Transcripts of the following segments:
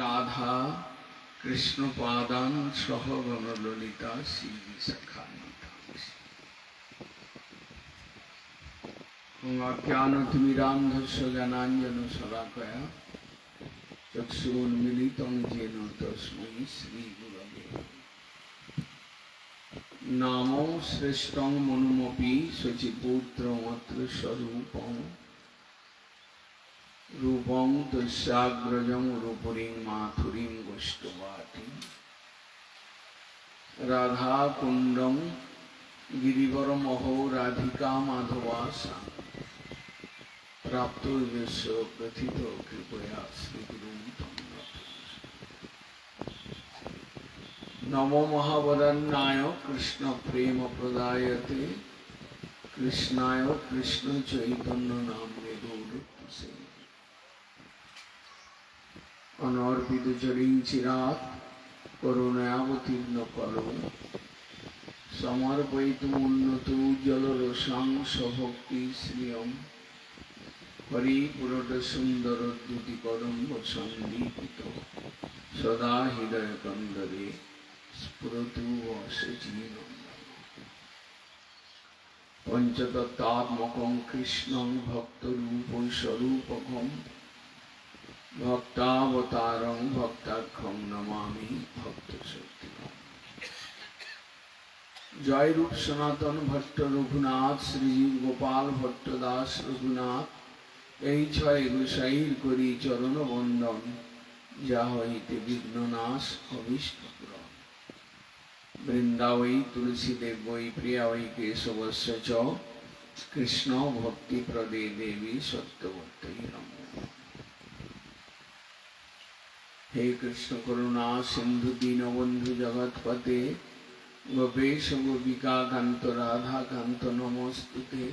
राधा कृष्ण पादान सह गण ललिता श्री अज्ञानतिमिरान्धस्य ज्ञानाञ्जनशलाकया चक्षुरुन्मीलितं येन तस्मै श्रीगुरवे नमो श्रेष्ठं मनुमपि शचिपुत्रमत्र स्वरूपं रूपं तस्याग्रजं रूपुरीं माथुरीं गोष्ठवाटीं राधाकुण्डं गिरिवरमहो राधिका माधवासा प्राप्तो यस्य प्रथितो कृपया श्रीगुरुं तं नमो महावदन्नाय कृष्ण प्रेम प्रदायते कृष्णाय कृष्ण चैतन्य नाम्ने गौरत्से अनर्पित चरिंचिरात करुणावतीर्ण करो समर्पयितुमुन्नतो जलरसां सभक्ति श्रियं हरिपुरट सुंदर द्युतिकरं सन्दीपितो सदा हृदय कंदरे स्फुरतु वसचीनं पंचतत्त्वात्मकं कृष्णं भक्तरूपं स्वरूपकं भक्तावतारं भक्ताख्यं नमामि भक्तशक्तिकम् जय रूप सनातन भट्ट रघुनाथ श्रीजीव गोपाल भट्ट दास रघुनाथ এই ছয় গোসাইর করি চরণ বন্দন যা হইতে বিঘ্ননাশ অভীষ্ট পূরণ বৃন্দাবৈ তুলসী দেবৈ প্রিয়া वै केशवस्य च কৃষ্ণ ভক্তি প্রদে দেবী সত্যবত্যৈ নমঃ। हे कृष्ण करुणा सिंधु दीनबंधु जगतपते गोपेश गोपिका कांत राधा कांत नमोस्तुते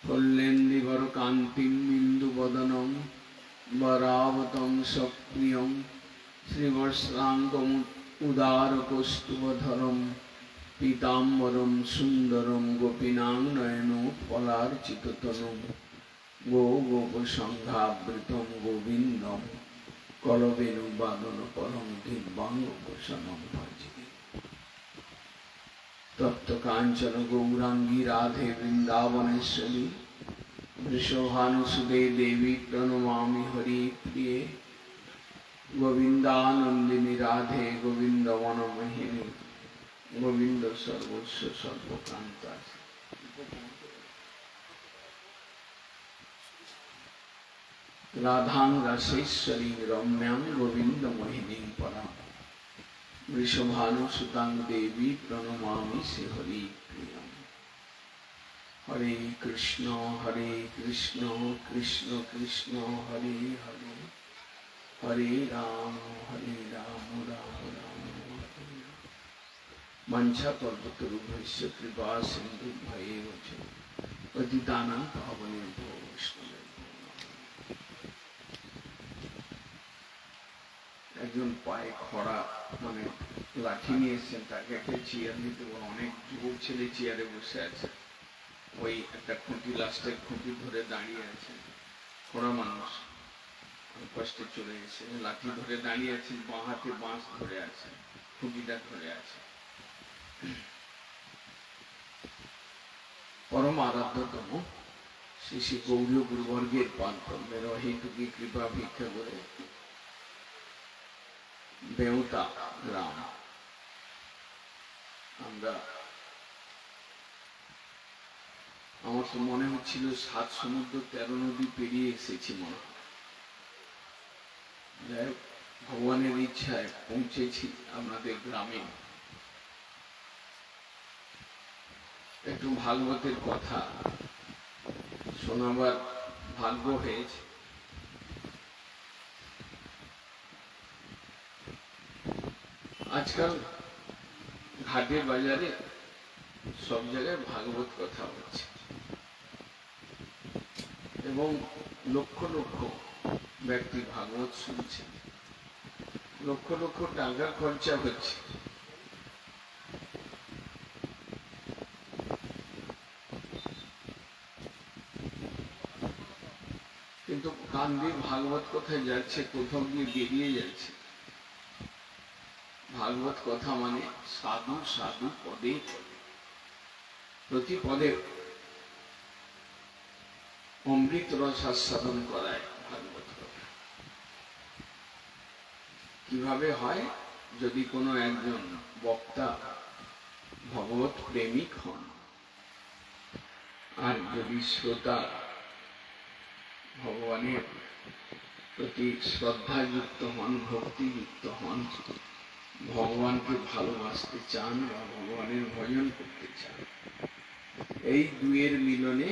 कल्याणीवर कांतिं बिंदुवदनं वरावतं सप्रियं श्रीवत्सांगं उदारकौस्तुभधरं पीताम्बरं सुंदरं गोपीनांगनयनोत्पलार्चिततनुं गोपसंघावृतं गोविन्दं कलवेणुवादनपरं दिव्याङ्गभूषणं भजे। तप्त कांचन गौरांगी राधे वृंदावनेश्वरी वृषभानुसुते देवी प्रणमामि हरि प्रिये गोविंदानंदिनी राधे गोविंद वनमोहिनी गोविंद सर्वस्व सर्वकांता राधां रसेश्वरी रम्यां गोविंद मोहिनी परां वृषभानुसुतां देवी प्रणमामि से हरि प्रियं। हरे कृष्ण कृष्ण कृष्ण हरे हरे हरे राम राम राम हरे राम। वंशाकल्पतरुभ्यश्च कृपा सिन्धुभ्यैव च पतितानां पावनेभ्यो वैष्णवेभ्यो नमः। একজন পায়ে খড়া মানে লাঠি নিয়ে এসেছেন, তাকে একটা চেয়ার নিতে অনেক যুবক ছেলে চেয়ারে বসে আছে, ওই একটা খুঁটি লাস্টের খুঁটি ধরে দাঁড়িয়ে আছে, খড়া মানুষ কষ্টে চলে গেছে, লাঠি ধরে দাঁড়িয়ে আছে, বাঁ হাতে বাঁশ ধরে আছে, খুঁটিটা ধরে আছে। পরম আরাধ্যতম শ্রী শ্রী গৌরীয় গুরুবর্গের পাদপদ্মের অহেতুকী কৃপা ভিক্ষা করে বেউতা গ্রাম আমরা, আমার তো মনে হচ্ছিল 7 সমুদ্র 13 নদী পেরিয়ে এসেছি মনে হয়। যাই হোক, ভগবানের ইচ্ছায় পৌঁছেছি আপনাদের গ্রামে। একটু ভাগবতের কথা শোনাবার ভাগ্য হয়েছে। আজকাল ঘাটে বাজারে সব জায়গায় ভাগবত কথা হচ্ছে এবং লক্ষ লক্ষ ব্যক্তি ভাগবত শুনছে, লক্ষ লক্ষ টাকা খরচা হচ্ছে। কিন্তু কার কান দিয়ে ভাগবত কথায় যাচ্ছে, কোথাও গিয়ে বেরিয়ে যাচ্ছে। ভাগবত কথা মানে সাধু সাধু পদে পদে, প্রতি পদে অমৃত রস আস্বাদন করায় ভাগবত কথা। কিভাবে হয়? যদি কোনো একজন বক্তা ভগবত প্রেমিক হন, আর যদি শ্রোতা ভগবানের প্রতি শ্রদ্ধাযুক্ত হন, ভক্তিযুক্ত হন, ভগবানকে ভালোবাসতে চান বা ভগবানের ভজন করতে চান, এই দুয়ের মিলনে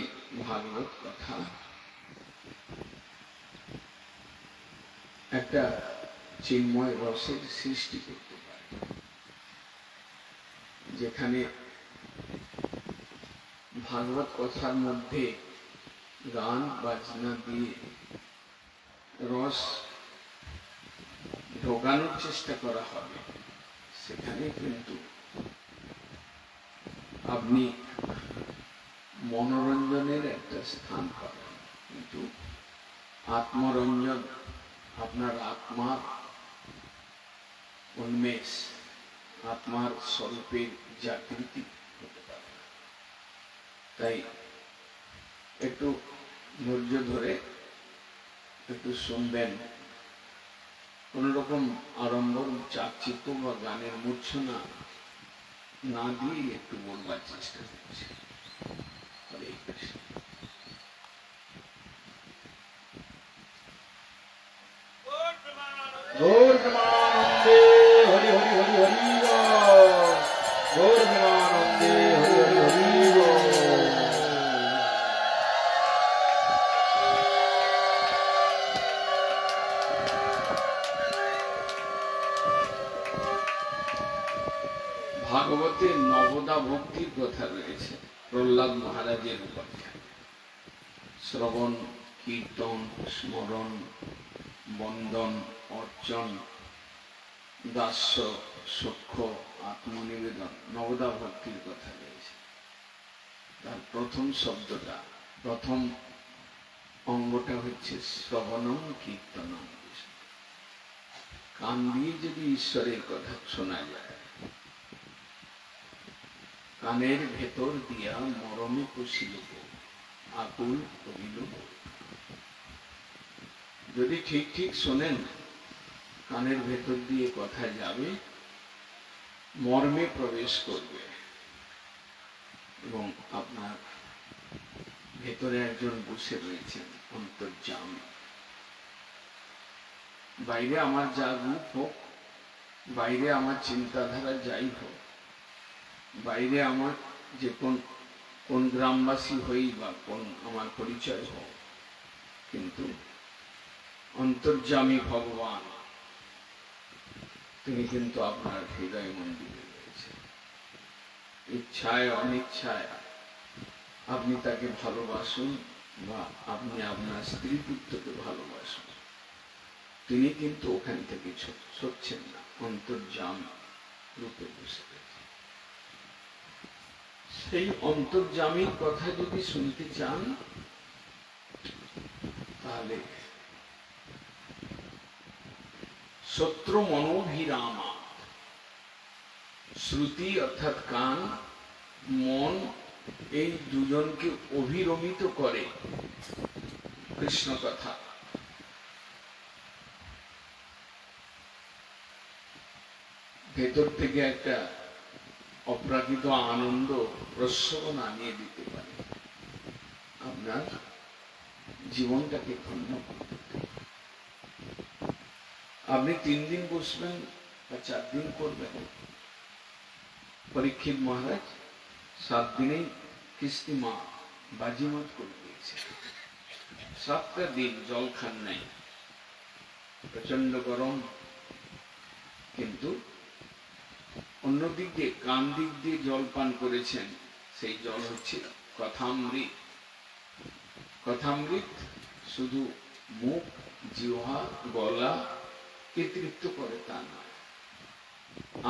ভাগবত কথা একটা চিন্ময় রসের সৃষ্টি করতে পারে, যেখানে ভাগবত কথার মধ্যে গান বাজনা দিয়ে রস ঢোকানোর চেষ্টা করা হবে, সেখানে কিন্তু আপনি মনোরঞ্জনের একটা স্থান পাবেন, কিন্তু আত্মরঞ্জন, আপনার আত্মার উন্মেষ, আত্মার স্বরূপের জাগৃতি হতে পারে। তাই একটু ধৈর্য ধরে একটু শুনবেন, কোন রকম আড়ম্বর চাকচিক্য বা গানের মূর্ছনা না দিয়ে একটু বলবার চেষ্টা করছি। হরে কৃষ্ণ। গৌর প্রেমানন্দে হরি হরি হরি হরি বল। গৌর প্রেমানন্দে হরি হরি হরি বল। ভাগবতে নবদা ভক্তির কথা রয়েছে, প্রহ্লাদ মহারাজের উপাখ্যান। শ্রবণ, কীর্তন, স্মরণ, বন্দন, অর্চন, দাস্য, সখ্য, আত্মনিবেদন, নবদা ভক্তির কথা রয়েছে। তার প্রথম শব্দটা, প্রথম অঙ্গটা হচ্ছে শ্রবণম কীর্তনম। কান দিয়ে যদি ঈশ্বরের কথা শোনা যায়, কানের ভেতর দিয়া মরমে কষিল আকুল করিল। যদি ঠিক ঠিক শোনেন, কানের ভেতর দিয়ে কথা যাবে, মর্মে প্রবেশ করবে, এবং আপনার ভেতরে একজন বসে রয়েছেন অন্তর্যামী। বাইরে আমার যা রূপ হোক, বাইরে আমার চিন্তাধারা যাই হোক, বাইরে আমার যে কোন গ্রামবাসী হই বা কোন আমার পরিচয় হোক, কিন্তু অন্তর্যামী ভগবান তিনি কিন্তু আপনার হৃদয় মন্দিরে রয়েছে। ইচ্ছায় অনিচ্ছায় আপনি তাকে ভালোবাসুন বা আপনি আপনার স্ত্রী পুত্রকে ভালোবাসুন, তিনি কিন্তু ওখান থেকে সরছেন না, অন্তর্যামী রূপে বসে রয়েছে। সেই অন্তর্যামীর কথা যদি শুনতে চান, তাহলে শত্রু মনোভিরামা, শ্রুতি অর্থাৎ কান, মন, এই দুজনকে অভিরমিত করে কৃষ্ণ কথা। ভেতর থেকে একটা অপ্রাকৃত আনন্দ প্রস্রবণ আনিয়ে দিতে পারে, আপনার জীবনটাকে ধন্য করতে। আপনি 3 দিন বসবেন বা 4 দিন করবেন। পরীক্ষিত মহারাজ 7 দিনেই কিস্তি মা বাজিমাত করে দিয়েছে। 7টা দিন জল খান নাই, প্রচন্ড গরম, কিন্তু অন্যদিক দিয়ে কান দিক দিয়ে জল পান করেছেন। সেই জল হচ্ছে কথামৃত। কথামৃত শুধু মুখ, জিহ্বা, গলা কে তৃপ্ত করে তা নয়,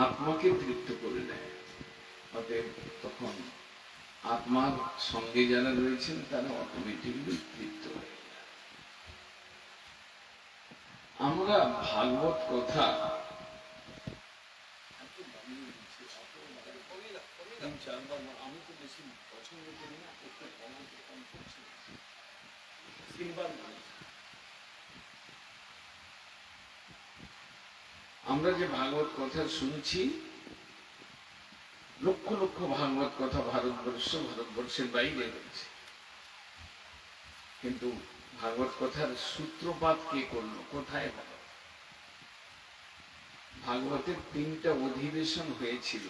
আত্মাকে তৃপ্ত করে দেয়। অতএব তখন আত্মার সঙ্গে যারা রয়েছেন তারা অটোমেটিকলি তৃপ্ত হয়ে যায়। আমরা ভাগবত কথা আমি তো বেশি পছন্দ করি না, একটু কম করছি। আমরা যে ভাগবত কথা শুনছি, লক্ষ লক্ষ ভাগবত কথা ভারতবর্ষের বাইরে রয়েছে, কিন্তু ভাগবত কথার সূত্রপাত কে করলো, কোথায় হলো? ভাগবতের 3টা অধিবেশন হয়েছিল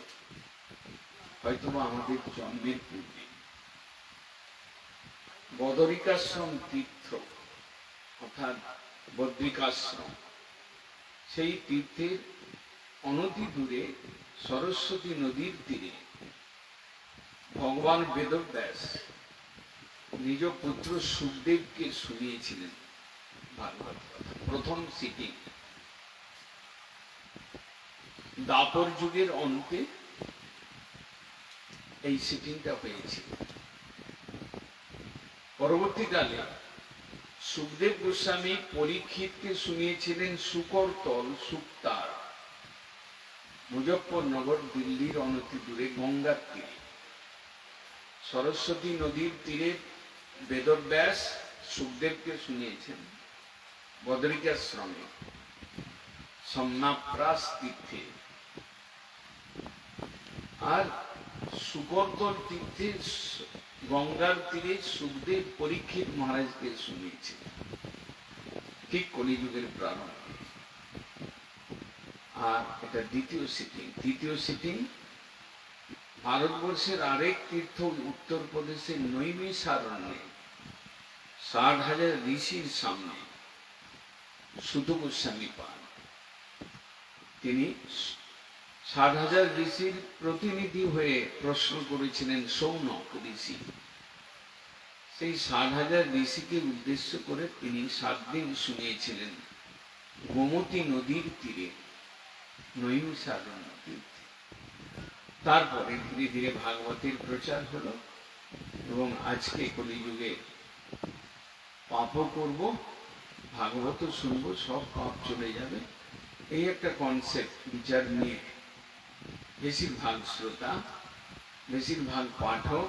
হয়তোবা আমাদের জন্মের পূর্বে। বদরিকাশ্রম তীর্থ অর্থাৎ বদ্রিকাশ্রম, সেই তীর্থের অনতি দূরে সরস্বতী নদীর তীরে ভগবান বেদব্যাস নিজ পুত্র সুখদেবকে শুনিয়েছিলেন ভাগবত কথা। প্রথম সিটিং দাপর যুগের অন্তে এই সিটিংটা হয়েছিল। পরবর্তীকালে সুখদেব গোস্বামী পরীক্ষিতকে শুনিয়েছিলেন সুকরতল সুক্তার, মুজফ্ফরনগর দিল্লির অনতি দূরে গঙ্গার তীরে। সরস্বতী নদীর তীরে বেদব্যাস সুখদেবকে শুনিয়েছেন বদরিকাশ্রমে সমনাপ্রাস তীর্থে, আর সুকরতল তীর্থে গঙ্গার তীরে সুখদেব পরীক্ষিত মহারাজকে শুনিয়েছেন ঠিক কলিযুগের প্রারম্ভে। আর এটা দ্বিতীয় সিটিং ভারতবর্ষের আরেক তীর্থ উত্তরপ্রদেশের নৈমিষারণ্যে 60,000 ঋষির সামনে সুত গোস্বামী পান। তিনি 60,000 ঋষির প্রতিনিধি হয়ে প্রশ্ন করেছিলেন সৌনক ঋষি। সেই 60,000 ঋষিকে উদ্দেশ্য করে তিনি 7 দিন শুনিয়েছিলেন গোমতী নদীর তীরে নৈমিষারণ্য তীর্থে। তারপরে ধীরে ধীরে ভাগবতের প্রচার হলো এবং আজকে কলিযুগে পাপও করব, ভাগবত শুনবো, সব পাপ চলে যাবে, এই একটা কনসেপ্ট বিচার নিয়ে বেশিরভাগ শ্রোতা, বেশিরভাগ পাঠক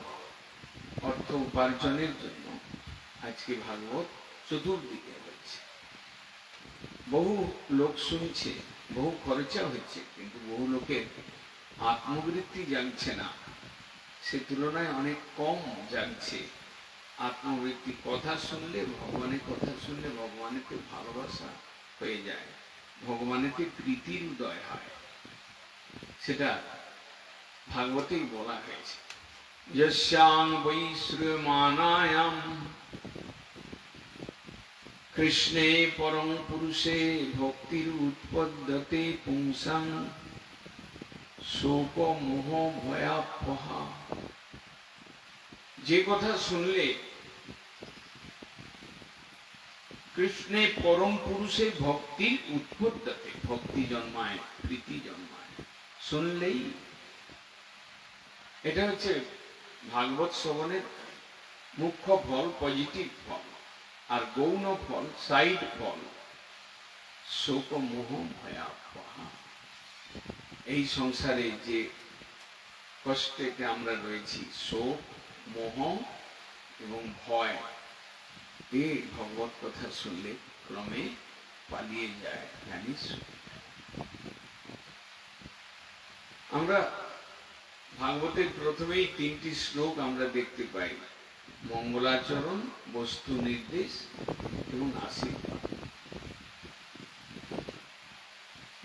অর্থ উপার্জনের জন্য আজকে ভাগবত চতুর্দিকে হচ্ছে। বহু লোক শুনছে, বহু খরচা হচ্ছে, কিন্তু বহু লোকের আত্মবৃত্তি জাগছে না। সে তুলনায় অনেক কম জাগছে আত্মবৃত্তি। কথা শুনলে, ভগবানের কথা শুনলে ভগবানেতে ভালোবাসা হয়ে যায়, ভগবানেতে প্রীতির উদয় হয়। সেটা ভাগবতেই বলা হয়েছে, যস্যাং বৈ শ্রীয়মানায়াম কৃষ্ণে পরম পুরুষে ভক্তির উৎপদ্যতে পুংসাং শোক মোহ ভয়াপহা। যে কথা শুনলে কৃষ্ণে পরম পুরুষে ভক্তির উৎপদ্যতে, ভক্তি জন্মায়, প্রীতি জন্মায়, শুনলেই। এটা হচ্ছে ভাগবত শ্রবণের মুখ্য ফল, পজিটিভ ফল। আর গৌণ ফল, সাইড ফল, শোক মোহ ভয়াপহা। এই সংসারে যে কষ্টেতে আমরা রয়েছি, শোক, মোহ এবং ভয়, এই ভগবত কথা শুনলে ক্রমে পালিয়ে যায়, জানিস। আমরা ভাগবতের প্রথমেই 3টি শ্লোক আমরা দেখতে পাই, মঙ্গলাচরণ, বস্তু নির্দেশ এবং আশীর্বাদ।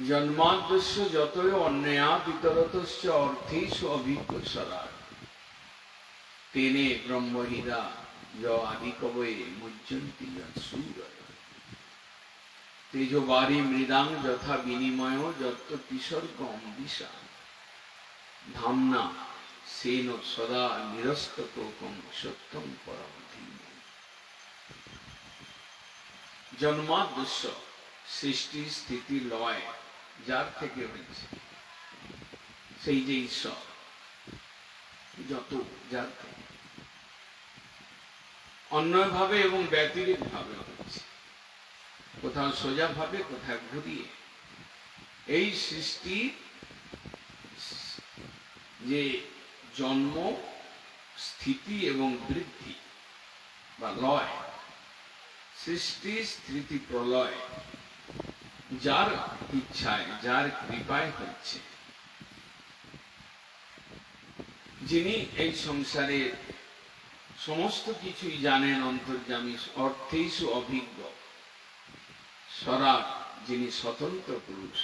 জন্মাদ্যস্য যতয় অন্যয়া বিতরতস্য অর্থেষু অভিজ্ঞ সরার তেনে ব্রহ্মহীরা য আদিকবয়ে মুজ্জন্তি সূরয় তেজবারি মৃদাং যথা বিনিময় যত্ত তিসর্গ অম্বিষা ধামনা সেন সদা নিরস্তকং সত্যং পরম ধীমে। জন্মাদ্যস্য, সৃষ্টি স্থিতি লয় যার থেকে হয়েছে, সেই যে ঈশ্বর, যত যার থেকে অন্যভাবে এবং ব্যতিরেক ভাবে হচ্ছে। কোথাও সোজাভাবে, কোথাও ঘুরিয়ে। এই সৃষ্টি যে জন্ম, স্থিতি এবং বৃদ্ধি বা লয়, সৃষ্টি স্থিতি প্রলয় যার ইচ্ছায়, যার কৃপায় হচ্ছে, যিনি এই সংসারে সমস্ত কিছুই জানেন, অন্তর্যামী, অর্থেষু অভিজ্ঞ, স্বরাট, যিনি স্বতন্ত্র পুরুষ।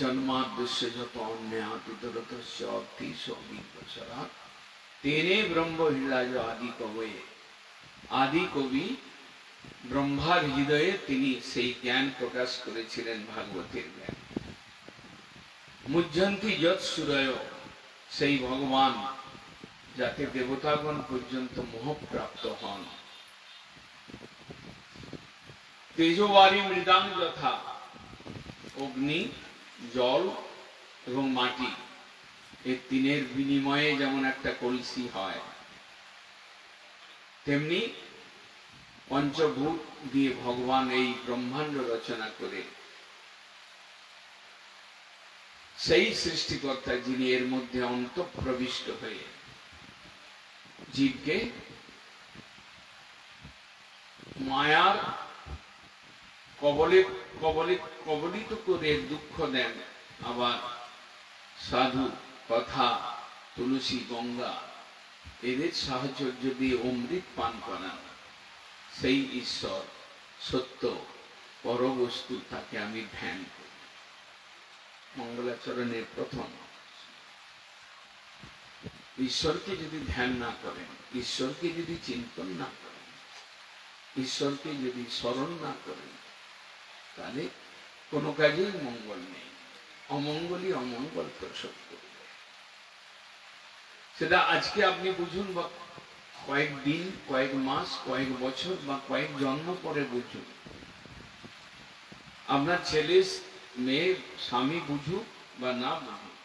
জন্মাদ্যস্য যত অন্যাতিতরতস্য অর্থেষু অভিজ্ঞ স্বরাট তেনে ব্রহ্ম হৃদয় আদি কবয়ে। আদি কবি ব্রহ্মার হৃদয়ে তিনি সেই জ্ঞান প্রকাশ করেছিলেন, ভাগবতের জ্ঞান। মুহ্যন্তি যৎ সুরয়, সেই ভগবান যাতে দেবতাগণ পর্যন্ত মোহপ্রাপ্ত হন। তেজবারী মৃদাং যথা, অগ্নি, জল এবং মাটি, এই তিনের বিনিময়ে যেমন একটা কলসি হয়, তেমনি পঞ্চভূত দিয়ে ভগবান এই ব্রহ্মাণ্ড রচনা করে সেই সৃষ্টিকর্তা, যিনি এর মধ্যে অন্তঃপ্রবিষ্ট হয়ে জীবকে মায়ার কবলিত করে দুঃখ দেন, আবার সাধু, কথা, তুলসী, গঙ্গা এদের সাহায্য দিয়ে অমৃত পান করান। সেই ঈশ্বর সত্য পরবস্তু, তাকে আমি ধ্যান করি। মঙ্গলাচরণের প্রথম, ঈশ্বরকে যদি ধ্যান না করেন, ঈশ্বরকে যদি চিন্তন না করেন, ঈশ্বরকে যদি স্মরণ না করেন, তাহলে কোনো কাজেই মঙ্গল নেই। অমঙ্গলই অমঙ্গল প্রসব করবে। সেটা আজকে আপনি বুঝুন, বা কয়েকদিন, কয়েক মাস, কয়েক বছর বা কয়েক জন্ম পরে বুঝুন। আপনার ছেলে, মেয়ে, স্বামী বুঝুক বা না বুঝুক,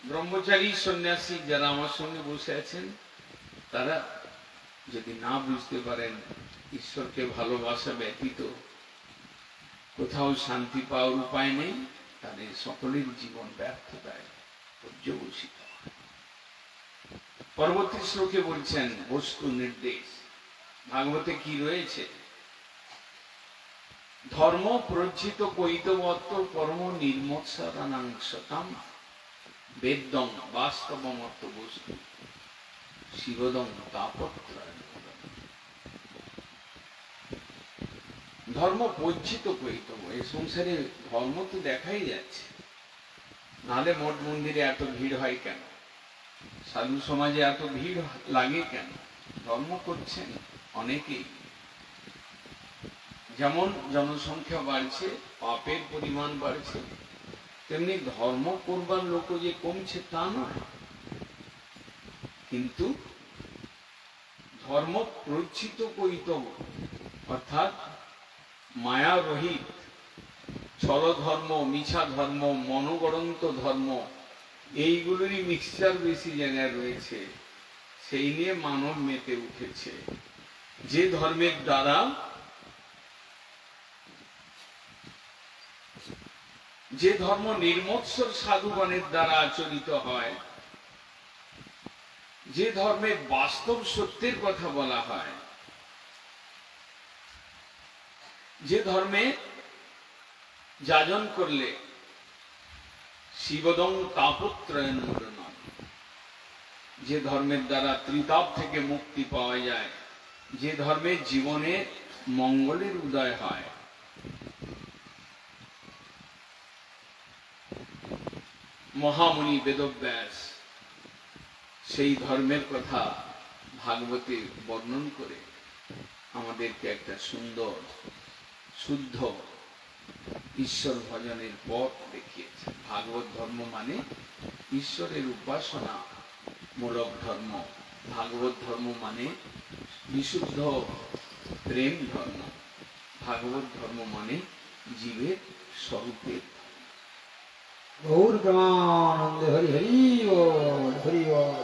ব্রহ্মচারী, সন্ন্যাসী যারা আমার সঙ্গে বসে আছেন, তারা যদি না বুঝতে পারেন ঈশ্বরকে ভালোবাসা ব্যতীত কোথাও শান্তি পাওয়ার উপায় নেই, তাহলে সকলের জীবন ব্যর্থতায় পর্যবসিত। পরবর্তী শ্লোকে বলছেন বস্তু নির্দেশ। ভাগবতে কি রয়েছে? ধর্ম প্রজ্জিত কৈতবত্ত পরম নির্মৎসারানাংশতাম বেদং বাস্তবমর্থ বস্তু শিবদং তাপত্রয়। ধর্ম প্রজ্জিত কৈতব, এই সংসারে ধর্ম তো দেখাই যাচ্ছে, নাহলে মঠ মন্দিরে এত ভিড় হয় কেন? সাধু সমাজে এত ভিড় লাগে কেন? ধর্ম করছেন অনেকেই। যেমন জনসংখ্যা বাড়ছে, পাপের পরিমাণ বাড়ছে, তেমনি ধর্ম করবার লোক যে কমছে তা নয়, কিন্তু ধর্ম প্রচ্ছিত কৈতব, অর্থাৎ মায়া রহিত, ছল ধর্ম, মিছা ধর্ম, মনোগড়ন্ত ধর্ম, এইগুলোরই মিক্সচার বেশি জায়গায় রয়েছে। সেই নিয়ে মানব মেতে উঠেছে। যে ধর্মের দ্বারা, যে ধর্ম নির্মৎসর সাধুগণের দ্বারা আচরিত হয়, যে ধর্মে বাস্তব সত্যের কথা বলা হয়, যে ধর্মে যাজন করলে শিবদং তাপত্রয়ণ মোদনম, যে ধর্মের দ্বারা ত্রিতাপ থেকে মুক্তি পাওয়া যায়, যে ধর্মে জীবনে মঙ্গলের উদয় হয়, মহামুনি বেদব্যাস সেই ধর্মের কথা ভাগবতে বর্ণন করে আমাদেরকে একটা সুন্দর শুদ্ধ ঈশ্বর ভজনের পথ দেখিয়েছে। ভাগবত ধর্ম মানে ঈশ্বরের উপাসনা মূলক ধর্ম। ভাগবত ধর্ম মানে বিশুদ্ধ প্রেম ধর্ম। ভাগবত ধর্ম মানে জীবের স্বরূপের। গৌর প্রেমানন্দে হরি হরি বল, হরি বল।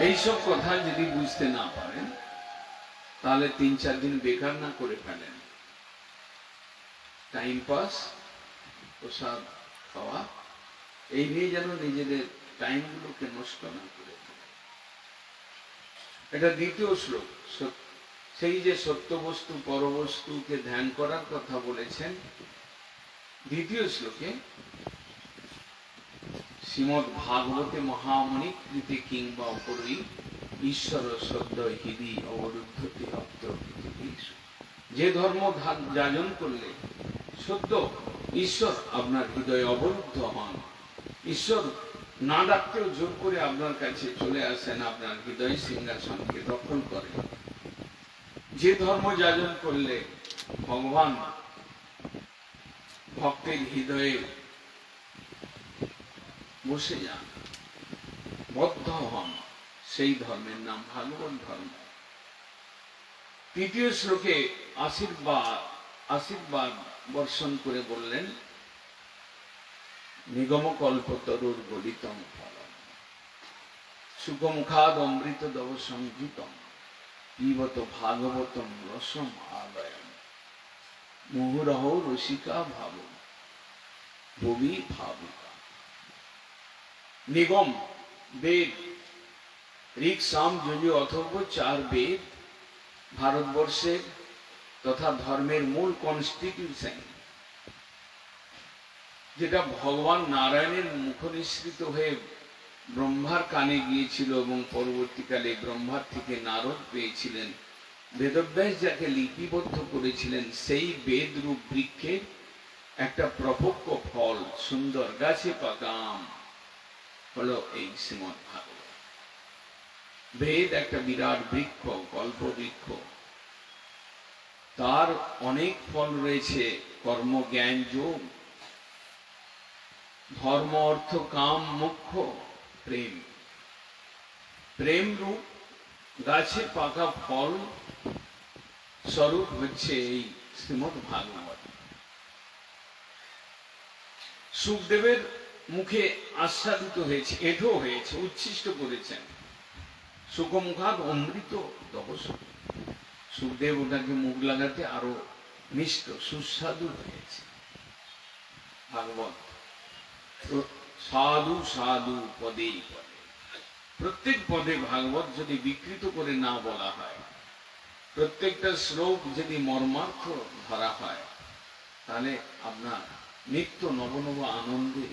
এইসব কথা যদি বুঝতে না পারেন তাহলে 3-4 দিন বেকার না করে ফেলেন, টাইম পাস, প্রসাদ খাওয়া, এই নিয়ে যেন নিজেদের টাইমগুলোকে নষ্ট না করে ফেলে। এটা দ্বিতীয় শ্লোক। সেই যে সত্য বস্তু পরবস্তুকে ধ্যান করার কথা বলেছেন দ্বিতীয় শ্লোকে, শ্রীমদ্ ভাগবতে মহামণি কৃতে কিংবা অপরই ঈশ্বর সদ্য হৃদি অবরুদ্ধতে অপ্ত পৃথিবীষু। যে ধর্ম যাজন করলে সদ্য ঈশ্বর আপনার হৃদয়ে অবরুদ্ধ হন, ঈশ্বর না ডাকতেও জোর করে আপনার কাছে চলে আসেন, আপনার হৃদয় সিংহাসনকে দখল করে। যে ধর্ম যাজন করলে ভগবান ভক্তের হৃদয়ে বসে যান, বদ্ধ হন, সেই ধর্মের নাম ভাগবত ধর্ম। তৃতীয় শ্লোকে আশীর্বাদ বর্ষণ করে বললেন, নিগম কল্পতরুর গলিতম ফলম সুখমুখাদ অমৃত দব সংযুতম পিবত ভাগবতম রসম আলয়ম মুহুরহ রসিকা ভাব ভুবি ভাবিকা। নিগম বেদ, ঋক সাম যজু অথর্ব 4 বেদ ভারতবর্ষের তথা ধর্মের মূল কনস্টিটিউশন, যেটা ভগবান নারায়ণের মুখনিসৃত হয়ে ব্রহ্মার কানে গিয়েছিল এবং পরবর্তীকালে ব্রহ্মার থেকে নারদ পেয়েছিলেন। বেদব্যাস যাকে লিপিবদ্ধ করেছিলেন, সেই বেদ রূপ বৃক্ষের একটা প্রপক্ষ ফল, সুন্দর গাছে পাকা আম হলো এই শ্রীমদ্ ভাগবত। বেদ একটা বিরাট বৃক্ষ, কল্প বৃক্ষ, তার অনেক ফল রয়েছে, কর্ম জ্ঞান যোগ, ধর্ম অর্থ কাম মোক্ষ, প্রেম। প্রেম রূপ গাছে পাকা ফল স্বরূপ হচ্ছে এই শ্রীমদ্ ভাগবত। সুখদেবের মুখে আস্বাদিত হয়েছে, এঠো হয়েছে, উচ্ছিষ্ট করেছেন। সুখমুখাদ অমৃত দবস। সুখদেব ওটাকে মুখ লাগাতে আরো মিষ্ট সুস্বাদু হয়েছে ভাগবত। সাধু সাধু পদে পদে, প্রত্যেক পদে ভাগবত যদি বিকৃত করে না বলা হয়, প্রত্যেকটা শ্লোক যদি মর্মার্থ ধরা হয়, তাহলে আপনার নিত্য নব নব আনন্দে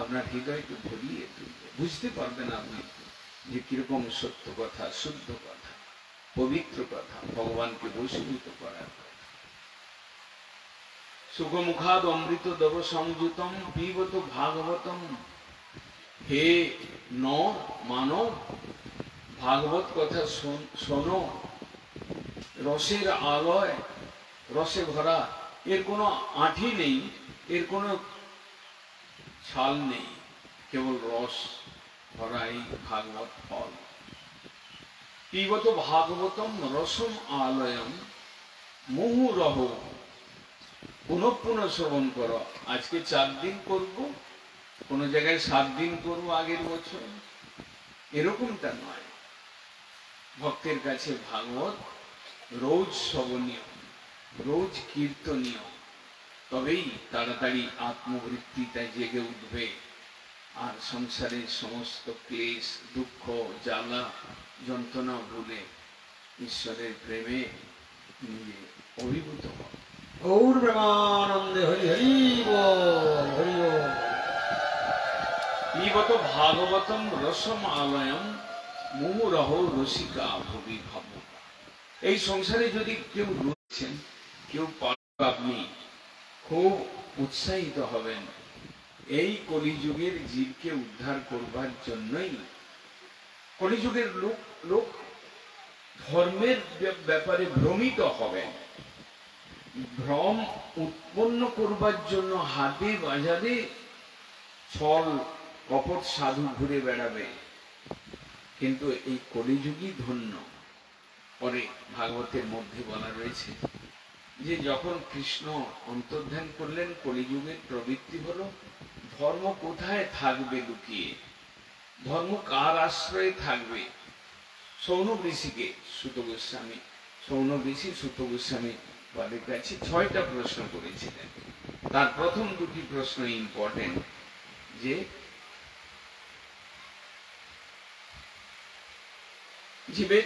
আপনার হৃদয়কে ভরিয়ে তুলবে। বুঝতে পারবেন আপনি যে কিরকম সত্য কথা, শুদ্ধ কথা, পবিত্র কথা, ভগবানকে বশীভূত করার কথা। সুখমুখাদ অমৃত দব সংযুতম পিবত ভাগবতম। হে নর মানব, ভাগবত কথা শোনো, রসের আলয়, রসে ভরা, এর কোনো আঠি নেই, এর কোনো ছাল নেই, কেবল রস ভরা এই ভাগবত ফল। পিবত ভাগবতম রসম আলয়ম মুহুরহ। পুনঃ পুনঃ শ্রবণ করো। আজকে 4 দিন করব, কোন জায়গায় 7 দিন করব আগের বছর, এরকমটা নয়। ভক্তের কাছে ভাগবত রোজ শ্রবণীয়, রোজ কীর্তনীয়, তবেই তাড়াতাড়ি আত্মবৃত্তিটা জেগে উঠবে আর সংসারের সমস্ত ক্লেশ, দুঃখ, জ্বালা, যন্ত্রণা ভুলে ঈশ্বরের প্রেমে নিজে অভিভূত হবে। গৌর প্রেমানন্দে হরি হরি বল, হরি বল। পিবত ভাগবতম রসম আলয়ম মুহুরহ রসিকা ভুবি ভাবুকা। এই সংসারে যদি কেউ রয়েছেন, কেউ পাবেন, আপনি খুব উৎসাহিত হবেন। এই কলিযুগের জীবকে উদ্ধার করবার জন্যই কলিযুগের লোক ধর্মের ব্যাপারে ভ্রমিত হবেন। ভ্রম উৎপন্ন করবার জন্য হাটে বাজারে ছল কপট সাধু ঘুরে বেড়াবে, কিন্তু এই কলিযুগই ধন্য। পরে ভাগবতের মধ্যে বলা রয়েছে যে যখন কৃষ্ণ অন্তর্ধান করলেন, কলিযুগের প্রবৃত্তি হলো ধর্ম কোথায় থাকবে লুকিয়ে, ধর্ম কার আশ্রয়ে থাকবে, সৌনক ঋষিকে সুত গোস্বামী তাদের কাছে 6টা প্রশ্ন করেছিলেন। তার প্রথম দুটি প্রশ্ন ইম্পর্টেন্ট, যে জীবের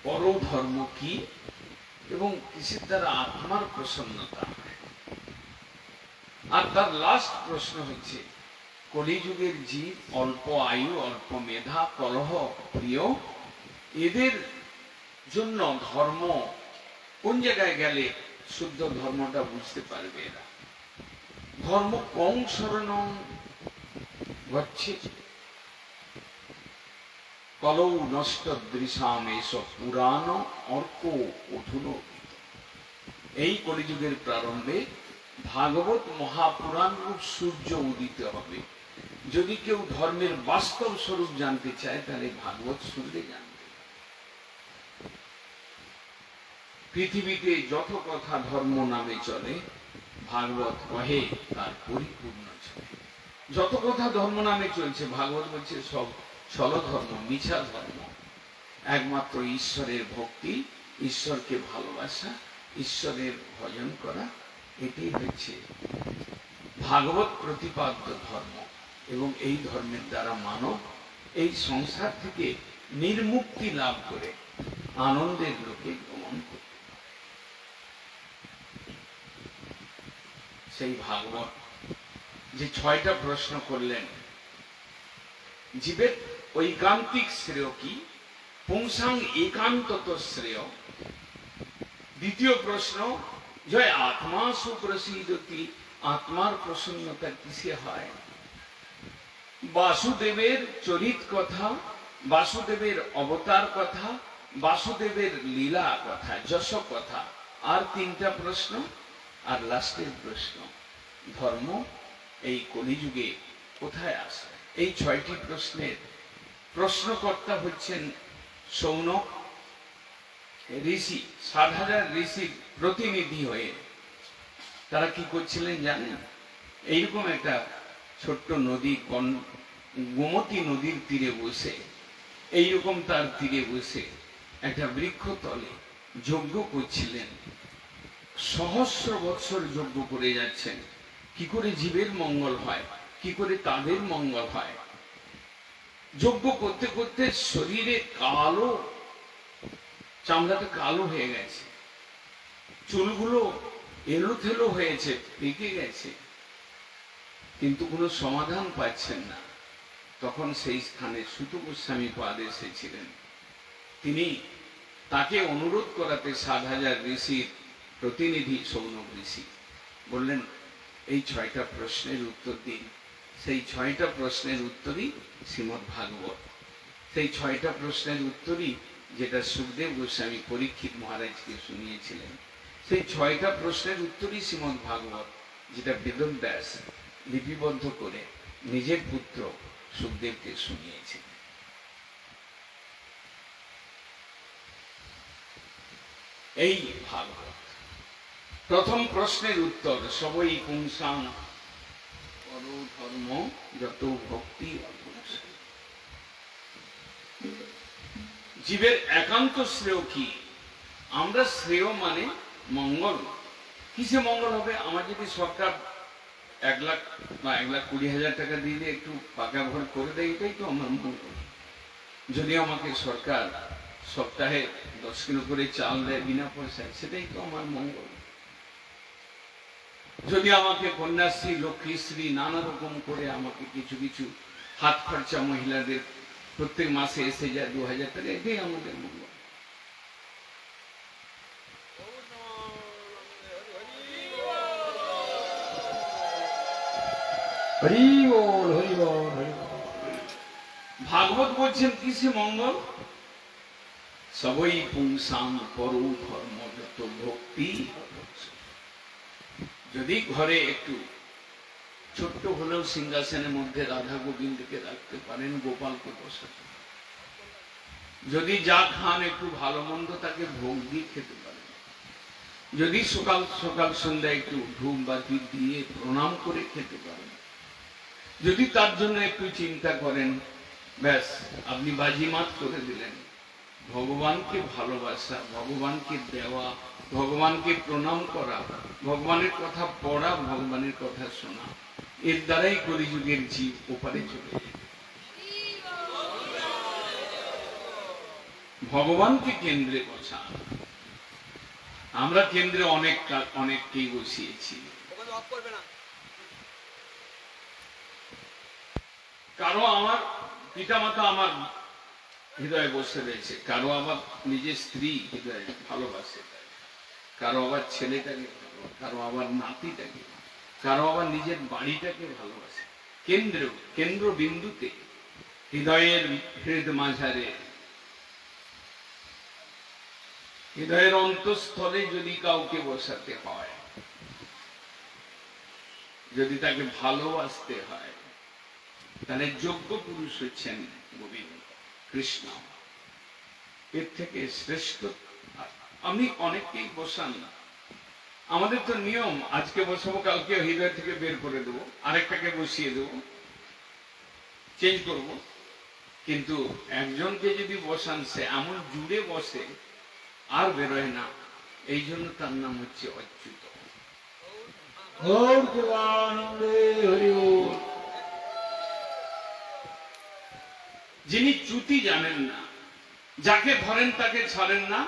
পরধর্ম কি এবং কিসের দ্বারা আত্মার প্রসন্নতা হয়। আর তার লাস্ট প্রশ্ন হচ্ছে কলিযুগের জীব অল্প আয়ু, অল্প মেধা, কলহ প্রিয়, এদের জন্য ধর্ম কোন জায়গায় গেলে শুদ্ধ ধর্মটা বুঝতে পারবে এরা। ধর্ম কং শরণং গচ্ছে কলৌ নষ্ট দৃশাম এসব পুরাণ অর্ক অধুন। এই কলিযুগের প্রারম্ভে ভাগবত মহাপুরাণ রূপ সূর্য উদিত হবে। যদি কেউ ধর্মের বাস্তব স্বরূপ জানতে চায় তাহলে ভাগবত শুনলে জানবে। পৃথিবীতে যত কথা ধর্ম নামে চলে, ভাগবত কহে তার পরিপূর্ণ চলে। যত কথা ধর্ম নামে চলছে, ভাগবত বলছে সব ছল ধর্ম, মিছা ধর্ম। একমাত্র ঈশ্বরের ভক্তি, ঈশ্বরকে ভালোবাসা, ঈশ্বরের ভজন করা, এটি হচ্ছে ভাগবত প্রতিপাদ্য ধর্ম। এবং এই ধর্মের দ্বারা মানব এই সংসার থেকে নির্মুক্তি লাভ করে আনন্দের লোকে গমন করে। সেই ভাগবত যে 6টা প্রশ্ন করলেন, জীবের ঐকান্তিক শ্রেয় কি, পুংসাং একান্তত শ্রেয়। দ্বিতীয় প্রশ্ন, জয় আত্মা সুপ্রসিদ্ধতি, আত্মার প্রসন্নতা কিসে হয়। বাসুদেবের চরিত কথা, বাসুদেবের অবতার কথা, বাসুদেবের লীলা কথা, যশ কথা। আর 3টা প্রশ্ন, আর লাস্টের প্রশ্ন, ধর্ম এই কলিযুগে কোথায় আসে। এই 6টি প্রশ্নের প্রশ্নকর্তা হচ্ছেন সৌনক ঋষি। 7,000 ঋষির প্রতিনিধি হয়ে তারা কি করছিলেন জানেন? এইরকম একটা ছোট্ট নদী, গোমতী নদীর তীরে বসে, এইরকম তার তীরে বসে একটা বৃক্ষ তলে যজ্ঞ করছিলেন। সহস্র বৎসর যজ্ঞ করে যাচ্ছেন। কি করে জীবের মঙ্গল হয়, কি করে তাদের মঙ্গল হয়। যজ্ঞ করতে করতে শরীরে কালো, চামড়াটা কালো হয়ে গেছে, চুলগুলো এলোথেলো হয়েছে, পেকে গেছে, কিন্তু কোনো সমাধান পাচ্ছেন না। তখন সেই স্থানে সুত গোস্বামী পাদ এসেছিলেন। তিনি তাকে অনুরোধ করাতে 7,000 ঋষির প্রতিনিধি সৌনক ঋষি বললেন, এই 6টা প্রশ্নের উত্তর দিন। সেই 6টা প্রশ্নের উত্তরই শ্রীমদ্ ভাগবত। সেই 6টা প্রশ্নের উত্তরই যেটা সুখদেব গোস্বামী পরীক্ষিত মহারাজকে শুনিয়েছিলেন। সেই 6টা প্রশ্নের উত্তরই শ্রীমদ্ ভাগবত, যেটা বেদব্যাস লিপিবদ্ধ করে নিজের পুত্র সুখদেবকে শুনিয়েছেন। এই ভাগবত। প্রথম প্রশ্নের উত্তর, সবই পুংসাং পরো ধর্ম যত ভক্তি অপুংস। জীবের একান্ত শ্রেয় কি। আমরা শ্রেয় মানে মঙ্গল। কিসে মঙ্গল হবে? আমার যদি সরকার 1 লাখ বা 1,20,000 টাকা দিয়ে একটু পাকা ঘর করে দেয়, এটাই তো আমার মঙ্গল। যদি আমাকে সরকার সপ্তাহে 10 কিলো করে চাল দেয় বিনা পয়সায়, সেটাই তো আমার মঙ্গল। যদি আমাকে কন্যাশ্রী, লক্ষ্মীশ্রী নানা রকম করে আমাকে কিছু কিছু হাত খরচা মহিলাদের প্রত্যেক মাসে এসে যায় 2,000 টাকা, এটাই আমাদের মঙ্গল। হরি বল, হরি বল, হরি বল। ভাগবত বলছেন কিসে মঙ্গল? সবই পুংসাং পরো ধর্ম যত ভক্তি। যদি ঘরে একটু ছোট্ট হলেও সিংহাসনের মধ্যে রাধা গোবিন্দকে রাখতে পারেন, গোপালকে বসাতে, যদি যা খান একটু ভালো মন্দ তাকে ভোগ দিয়ে খেতে পারেন, যদি সকাল সকাল সন্ধ্যা একটু ধূপ বাতি দিয়ে প্রণাম করে খেতে পারেন, যদি তার জন্য একটু চিন্তা করেন ব্যাস আপনি বাজিমাত করে দিলেন। ভগবানকে ভালোবাসা, ভগবানকে দেওয়া, ভগবানকে প্রণাম করা, ভগবানের কথা পড়া, ভগবানের কথা শোনা, এর দ্বারাই কলিযুগের জীব ওপারে চলে যায়। ভগবানকে কেন্দ্রে বসা। আমরা কেন্দ্রে অনেককেই বসিয়েছি। কারো আমার পিতামাতা আমার হৃদয়ে বসে রয়েছে, কারো আবার নিজের স্ত্রী হৃদয়ে ভালোবাসে, কারো আবার ছেলেটাকে, কারো আবার নাতিটাকে, কারো আবার নিজের বাড়িটাকে ভালোবাসে। কেন্দ্র বিন্দুতে, হৃদয়ের হৃদ মাঝারে, হৃদয়ের অন্তঃস্থলে যদি কাউকে বসাতে হয়, যদি তাকে ভালোবাসতে হয়, তাহলে যোগ্য পুরুষ হচ্ছেন গোবিন্দ কৃষ্ণ। এর থেকে শ্রেষ্ঠ আমি অনেককেই বসান না। আমাদের তো নিয়ম, আজকে বসাবো, কালকে হৃদয় থেকে বের করে দেবো, আরেকটাকে বসিয়ে দেবো, চেঞ্জ করব। কিন্তু একজনকে যদি বসান, সে এমন জুড়ে বসে আর বেরোয় না। এই জন্য তার নাম হচ্ছে অচ্যুত। যিনি চ্যুতি জানেন না, যাকে ধরেন তাকে ছাড়েন না,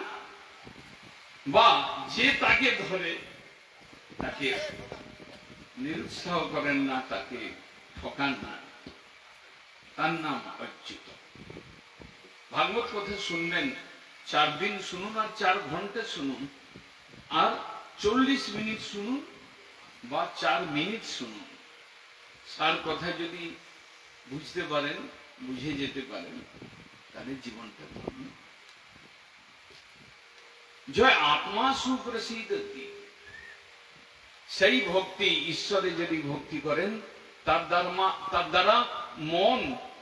বা যে তাকে ধরে তাকে নিরুৎসাহ করেন না, তাকে ঠকান না, তার নাম অচ্যুত। ভাগবত কথা শুনবেন, 4 দিন শুনুন আর 4 ঘন্টা শুনুন, আর 40 মিনিট শুনুন বা 4 মিনিট শুনুন, সার কথা যদি বুঝতে পারেন, বুঝে যেতে পারেন, তাহলে জীবনটা ধন্য। জয় আত্মা সুপ্রসিদ্ধি, সেই ভক্তি, ঈশ্বরে যদি ভক্তি করেন, তার দ্বারা মন,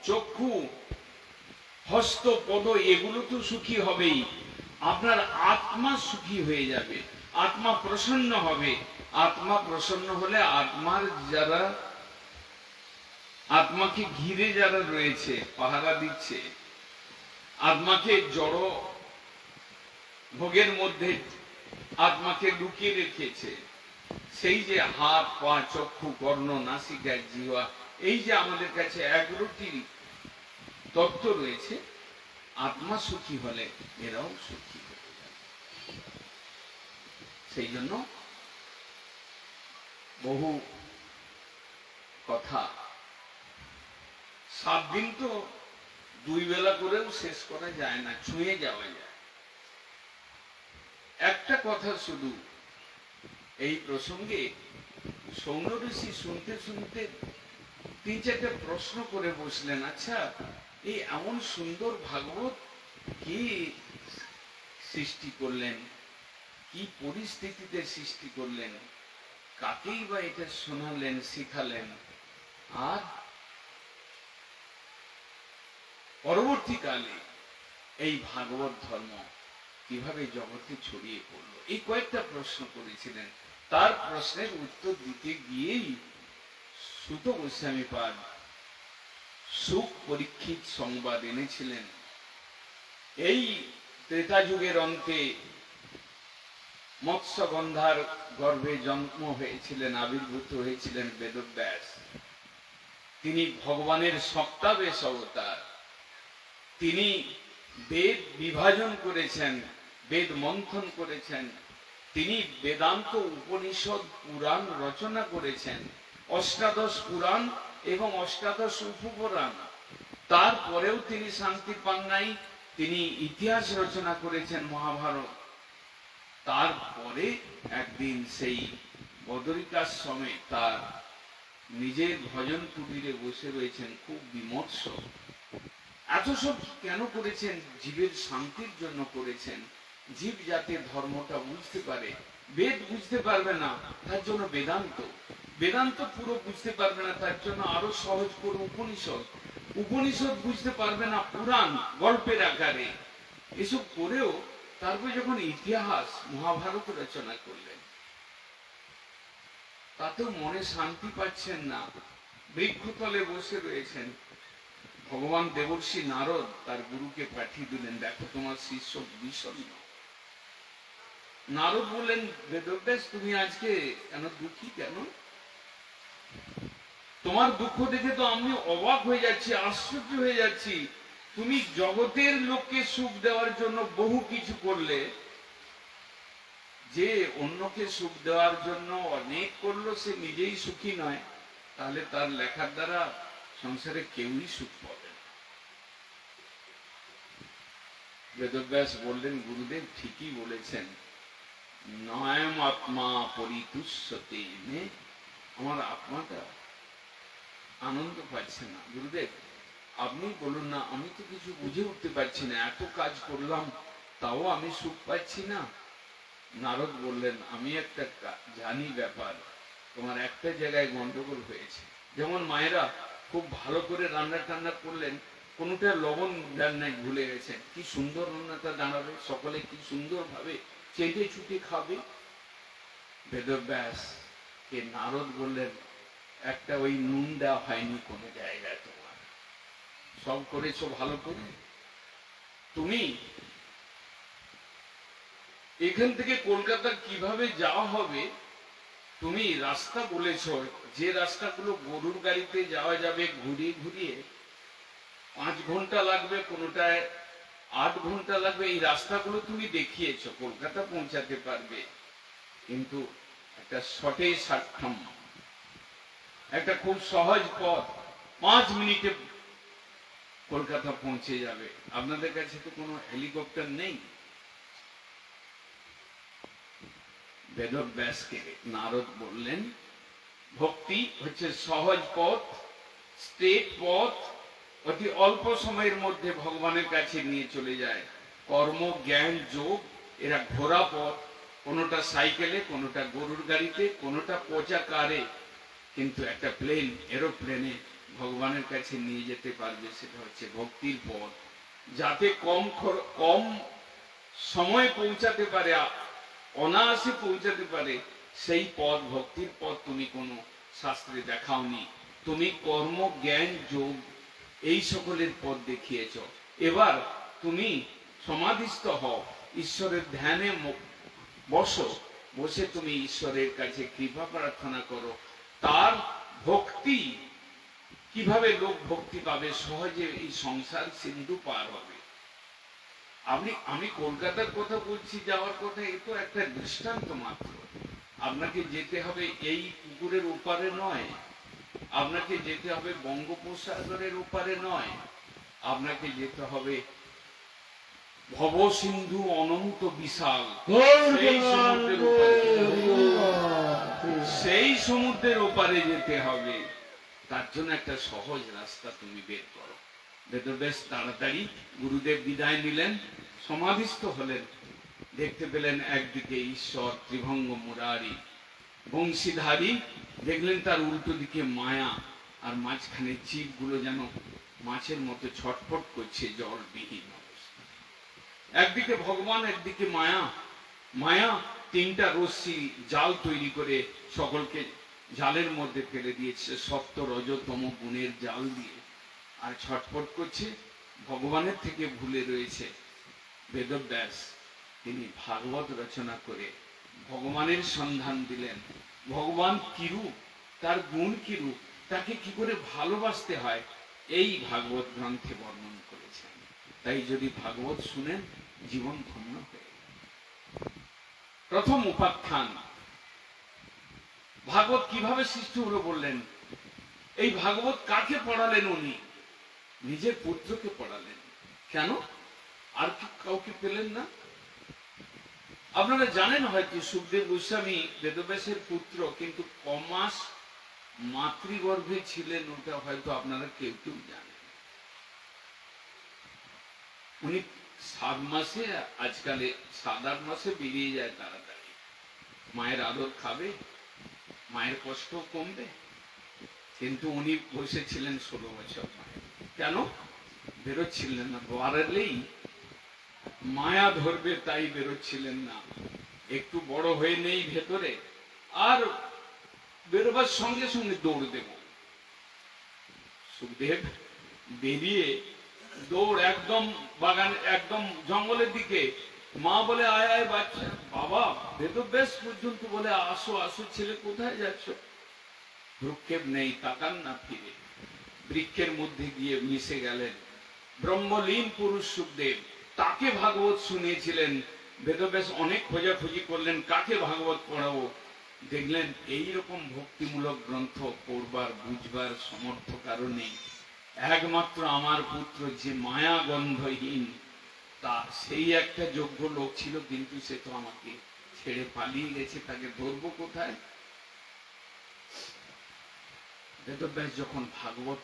চক্ষু, হস্ত, পদ এগুলো তো সুখী হবেই, আপনার আত্মা সুখী হয়ে যাবে, আত্মা প্রসন্ন হবে। আত্মা প্রসন্ন হলে আত্মাকে ঘিরে যারা রয়েছে, পাহারা দিচ্ছে, আত্মাকে জড় ভোগের মধ্যে আত্মাকে লুকিয়ে রেখেছে, সেই যে হাত, পা, চক্ষু, কর্ণ, নাসিকা, জিহ্বা, এই যে আমাদের কাছে 11টি তত্ত্ব রয়েছে, আত্মা সুখী হলে এরাও সুখী হয়ে যাবে। সেই জন্য বহু কথা, 7 দিন তো 2 বেলা করেও শেষ করা যায় না, ছুঁয়ে যাওয়া যায়। একটা কথা শুধু এই প্রসঙ্গে, সৌন ঋষি শুনতে শুনতে 3-4টা প্রশ্ন করে বসলেন, আচ্ছা এই এমন সুন্দর ভাগবত কি সৃষ্টি করলেন, কি পরিস্থিতিতে সৃষ্টি করলেন, কাকেই বা এটা শোনালেন, শিখালেন, আর পরবর্তীকালে এই ভাগবত ধর্ম কিভাবে জগতে ছড়িয়ে পড়লো, এই কয়েকটা প্রশ্ন করেছিলেন। তার প্রশ্নের উত্তর দিতে গিয়েই সুত গোস্বামীপাদ সুখ পরীক্ষিত সংবাদ এনেছিলেন। এই ত্রেতা যুগের অন্তে মৎস্যগন্ধার গর্ভে জন্ম হয়েছিলেন, আবির্ভূত হয়েছিলেন বেদব্যাস। তিনি ভগবানের সপ্তাবেশ অবতার। তিনি বেদ বিভাজন করেছেন, বেদ মন্থন করেছেন, তিনি বেদান্ত, উপনিষদ, পুরাণ রচনা করেছেন, অষ্টাদশ পুরাণ এবং অষ্টাদশ উপপুরাণ। তারপরেও তিনি শান্তি পান নাই, তিনি ইতিহাস রচনা করেছেন, মহাভারত। তারপরে একদিন সেই বদরিকাশ্রমে তার নিজের ভজন কুটিরে বসে রয়েছেন, খুব বিমর্ষ। এত সব কেন করেছেন? জীবের শান্তির জন্য করেছেন, জীব যাতে ধর্মটা বুঝতে পারে। বেদ বুঝতে পারবে না, তার জন্য বেদান্ত, বেদান্ত পুরো বুঝতে পারবে না, তার জন্য আরো সহজ করে উপনিষদ, উপনিষদ বুঝতে পারবে না, পুরাণ গল্পের আকারে। এসব করেও তারপরে যখন ইতিহাস, মহাভারত রচনা করলেন, তাতেও মনে শান্তি পাচ্ছেন না, বৃক্ষতলে বসে রয়েছেন, ভগবান দেবর্ষি নারদ তার গুরুকে পাঠিয়ে দিলেন, দেখো তোমার শিষ্য বিষণ্ণ। নারদ বললেন, বেদব্যাস তুমি আজকে কেন দুঃখী কেন? তোমার দুঃখ দেখে তো আমি অবাক হয়ে যাচ্ছি, আশ্চর্য হয়ে যাচ্ছি। তুমি জগতের লোককে সুখ দেওয়ার জন্য বহু কিছু করলে, যে অন্যকে সুখ দেওয়ার জন্য অনেক করলো সে নিজেই সুখী নয়, তাহলে তার লেখার দ্বারা সংসারে কেউই সুখ পাবে না। বেদব্যাস বললেন, গুরুদেব ঠিকই বলেছেন, নয়ম আত্মা পরিতুষ্যতে মে, আমার আত্মাটা আনন্দ পাচ্ছে না। গুরুদেব আপনি বলুন না, আমি তো কিছু বুঝে উঠতে পারছি না, এত কাজ করলাম তাও আমি সুখ পাচ্ছি না। নারদ বললেন, আমি একটা জানি ব্যাপার, তোমার একটা জায়গায় গন্ডগোল হয়েছে। যেমন মায়েরা খুব ভালো করে রান্না টান্না করলেন, কোনোটা লবণ দেন নাই, ভুলে গেছেন, কি সুন্দর রান্নাটা দাঁড়াবে, সকলে কি সুন্দর ভাবে চেটে চুটে খাবে। বেদব্যাস কে নারদ বললেন, একটা ওই নুন দেওয়া হয়নি কোনো জায়গায়, তোমার সব করেছো ভালো করে। তুমি এখান থেকে কলকাতা কিভাবে যাওয়া হবে, তুমি রাস্তা বলেছ, যে রাস্তাগুলো গরুর গাড়িতে যাওয়া যাবে ঘুরিয়ে ঘুরিয়ে 5 ঘন্টা লাগবে, কোনোটায় 8 ঘন্টা লাগবে, এই রাস্তাগুলো তুমি দেখিয়েছ, কলকাতা পৌঁছাতে পারবে। কিন্তু একটা শর্টে সার্থম, একটা খুব সহজ পথ, 5 মিনিটে কলকাতা পৌঁছে যাবে। আপনাদের কাছে তো কোনো হেলিকপ্টার নেই। বেদব্যাসকে নারদ বললেন, ভক্তি হচ্ছে সহজ পথ, স্ট্রেট পথ, অতি অল্প সময়ের মধ্যে ভগবানের কাছে নিয়ে চলে যায়। কর্ম, জ্ঞান, যোগ এরা ঘোড়া পথ, কোনোটা সাইকেলে, কোনোটা গরুর গাড়িতে, কোনোটা পচা কারে, কিন্তু একটা প্লেন, এরোপ্লেনে ভগবানের কাছে নিয়ে যেতে পারবে, সেটা হচ্ছে ভক্তির পথ। যাতে কম সময় পৌঁছাতে পারে, অনায়াসে পৌঁছাতে পারে, সেই পথ, ভক্তির পথ তুমি কোনো শাস্ত্রে দেখাওনি। তুমি কর্ম, জ্ঞান, যোগ এই সকলের পথ দেখিয়েছ। এবার তুমি সমাধিস্থ হও, ঈশ্বরের ধ্যানে বসো, বসে তুমি ঈশ্বরের কাছে কৃপা প্রার্থনা করো। তার ভক্তি কিভাবে লোক ভক্তি পাবে, সহজে এই সংসার সিন্ধু পার হবে। আমি কলকাতার কথা বলছি, যাওয়ার কথা, এ তো একটা দৃষ্টান্ত মাত্র। আপনাকে যেতে হবে এই পুকুরের ওপারে নয়, আপনাকে যেতে হবে বঙ্গোপসাগরের ওপারে নয়, আপনাকে যেতে হবে ভব সিন্ধু অনন্ত বিশাল সেই সমুদ্রের ওপারে যেতে হবে। তার জন্য একটা সহজ রাস্তা তুমি বের করো। বেদব্যাস তাড়াতাড়ি গুরুদেব বিদায় নিলেন, সমাধিস্থ হলেন। দেখতে পেলেন একদিকে ঈশ্বর ত্রিভঙ্গ মুরারি বংশীধারী, দেখলেন তার উল্টো দিকে মায়া, আর মাঝখানে জীবগুলো যেন মাছের মতো ছটফট করছে জলবিহীন অবস্থা। একদিকে ভগবান, একদিকে মায়া। মায়া 3টা রশ্মি জাল তৈরি করে সকলকে জালের মধ্যে ফেলে দিয়েছে, সপ্ত রজতম গুণের জাল দিয়ে, আর ছটফট করছে, ভগবানের থেকে ভুলে রয়েছে। বেদব্যাস তিনি ভাগবত রচনা করে ভগবানের সন্ধান দিলেন। ভগবান কিরূপ, তার গুণ কিরূপ, তাকে কি করে ভালোবাসতে হয়, এই ভাগবত গ্রন্থে বর্ণন করেছেন। তাই যদি ভাগবত শুনেন, জীবন ধন্য হয়ে। প্রথম উপাখ্যান, ভাগবত কিভাবে সৃষ্টি হলো বললেন। এই ভাগবত কাকে পড়ালেন উনি? নিজের পুত্রকে পড়ালেন। কেন? আর কি কাউকে পেলেন না? আপনারা জানেন হয়তো সুখদেব গোস্বামী বেদব্যাসের পুত্র, কিন্তু কমাস মাতৃগর্ভে ছিলেন, ওটা হয়তো আপনারা কেউ কেউ জানেন। উনি 7 মাসে, আজকালে 7-8 মাসে বেরিয়ে যায় তাড়াতাড়ি। মায়ের আদর খাবে, মায়ের কষ্ট কমবে, কিন্তু উনি বসেছিলেন 16 বছর মায়ের। কেন বেরোচ্ছিলেন না? বাড়লেই মায়া ধরবে, তাই বেরোচ্ছিলেন না। একটু বড় হয়ে নেই ভেতরে, আর বেরোবার সঙ্গে সঙ্গে দৌড় দেব। সুখদেব বেরিয়ে দৌড় একদম বাগান, একদম জঙ্গলের দিকে। মা বলে আয় আয় বাচ্চা, বাবা বেদব্যাস পর্যন্ত বলে আসো আসো, ছেলে কোথায় যাচ্ছ? ভ্রুক্ষেপ নেই, তাকান না ফিরে, বৃক্ষের মধ্যে গিয়ে মিশে গেলেন। ব্রহ্মলীন পুরুষ সুখদেব, তাকে ভাগবত শুনিয়েছিলেন। বেদব্যাস অনেক খোঁজাখুঁজি করলেন কাকে ভাগবত পড়াবো। দেখলেন এইরকম ভক্তিমূলক গ্রন্থ পড়বার বুঝবার সমর্থ কারণে একমাত্র আমার পুত্র যে মায়া গন্ধহীন, তা সেই একটা যোগ্য লোক ছিল, কিন্তু সে তো আমাকে ছেড়ে পালিয়ে গেছে, তাকে ধরবো কোথায়? বেদব্যাস যখন ভাগবত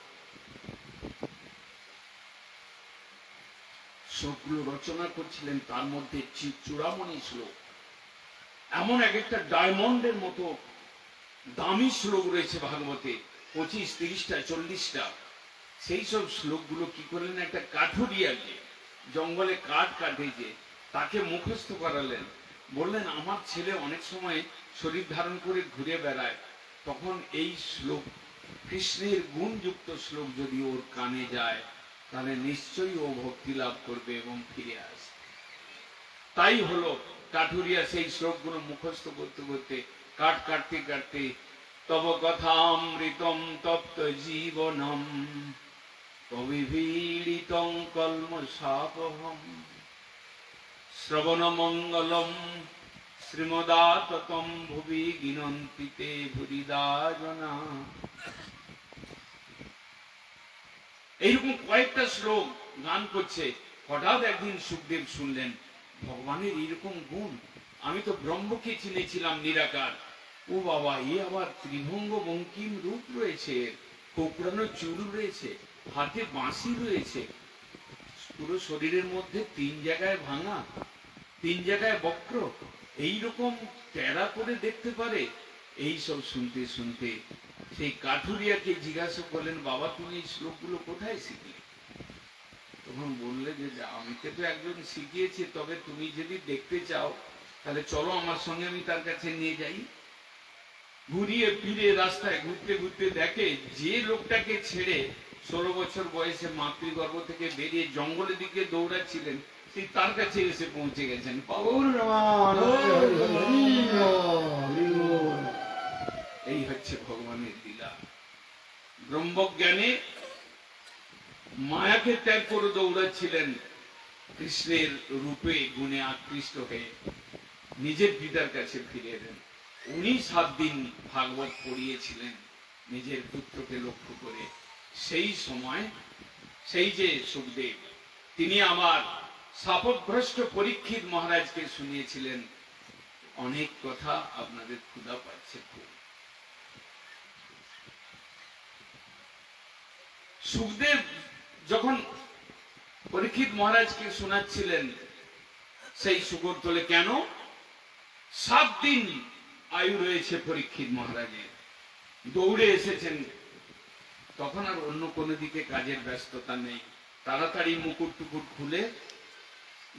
শ্লোকগুলো রচনা করছিলেন, তার মধ্যে চূড়ামণি শ্লোক, এমন এক একটা ডায়মন্ডের মতো দামি শ্লোক রয়েছে ভাগবতে, 25, 30টা, 40টা। সেই সব শ্লোকগুলো কি করলেন, একটা কাঠুরিয়াকে, জঙ্গলে কাঠ কাটে যে, তাকে মুখস্থ করালেন। বললেন আমার ছেলে অনেক সময় শরীর ধারণ করে ঘুরে বেড়ায়, তখন এই শ্লোক, কৃষ্ণের গুণযুক্ত শ্লোক যদি ওর কানে যায়, তাহলে নিশ্চয়ই ও ভক্তি লাভ করবে এবং ফিরে আসবে। তাই হলো, কাঠুরিয়া সেই শ্লোকগুলো মুখস্থ করতে করতে, কাঠ কাটতে কাটতে, তব কথামৃতম তপ্ত জীবনম কবিভীড়িতং কল্মষাপহম শ্রবণ মঙ্গলম শ্রীমদাততম ভুবি গিনন্তি তে ভুরিদা জনা। এইরকম কয়েকটা শ্লোক গান করছে। হঠাৎ একদিন সুখদেব শুনলেন ভগবানের এইরকম গুণ, আমি তো ব্রহ্মকে চিনেছিলাম নিরাকার, ও বাবা এ আবার ত্রিভঙ্গ বঙ্কিম রূপ রয়েছে, কোকড়ানো চুল রয়েছে, হাতে বাঁশি রয়েছে, পুরো শরীরের মধ্যে 3 জায়গায় ভাঙা, 3 জায়গায় বক্র, এইরকম টেরা করে দেখতে পারে। এই সব শুনতে শুনতে সেই কাঠুরিয়াকে জিজ্ঞাসা করলেন, বাবা তুমি এই শ্লোকগুলো কোথায় শিখলে? তখন বললে যে আমাকে তো একজন শিখিয়েছে, তবে তুমি যদি দেখতে চাও তাহলে চলো আমার সঙ্গে, আমি তার কাছে নিয়ে যাই। ঘুরিয়ে ফিরে রাস্তায় ঘুরতে ঘুরতে দেখে যে লোকটাকে ছেড়ে 16 বছর বয়সে মাতৃগর্ভ থেকে বেরিয়ে জঙ্গলের দিকে দৌড়াচ্ছিলেন, সেই তার কাছে এসে পৌঁছে গেছেন। এই হচ্ছে ভগবানের লীলা। ব্রহ্মজ্ঞানে মায়াকে ত্যাগ করে দৌড়াচ্ছিলেন, কৃষ্ণের রূপে গুণে আকৃষ্ট হয়ে নিজের পিতার কাছে ফিরে এলেন। উনি 7 দিন ভাগবত পড়িয়েছিলেন নিজের পুত্রকে লক্ষ্য করে। সেই সময় সেই যে সুখদেব, তিনি আমার শাপগ্রস্ত পরীক্ষিত মহারাজকে শুনিয়েছিলেন অনেক কথা। আপনাদের ক্ষুধা পাচ্ছে খুব। সুখদেব যখন পরীক্ষিত মহারাজকে শোনাচ্ছিলেন, সেই শুকর তোলে কেন 7 দিন আয়ু রয়েছে পরীক্ষিত মহারাজের, দৌড়ে এসেছেন। তখন আর অন্য কোনো দিকে কাজের ব্যস্ততা নেই, তাড়াতাড়ি মুকুট টুকুট খুলে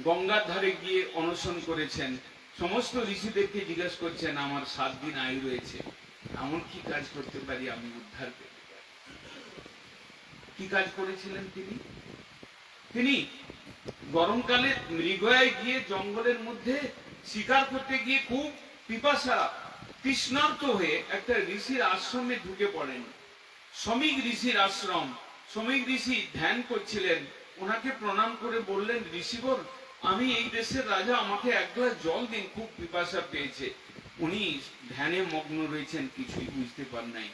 গঙ্গার ধারে গিয়ে অনশন করেছেন। সমস্ত ঋষিদেরকে জিজ্ঞাসা করছেন আমার 7 দিন আয়ু রয়েছে, এমন কি কাজ করতে পারি আমি উদ্ধার পেতে পারি। কি কাজ করেছিলেন তিনি? তিনি গরমকালে মৃগয়ায় গিয়ে জঙ্গলের মধ্যে শিকার করতে গিয়ে খুব পিপাসা তৃষ্ণার্ত হয়ে একটা ঋষির আশ্রমে ঢুকে পড়েন। সমীক ঋষির আশ্রম। সমীক ঋষি ধ্যান করছিলেন, ওনাকে প্রণাম করে বললেন, ঋষিবর আমি এই দেশের রাজা, আমাকে 1 গ্লাস জল দিন, খুব পিপাসা পেয়েছে। উনি ধ্যানে মগ্ন রয়েছেন, কিছুই বুঝতে পার নাই।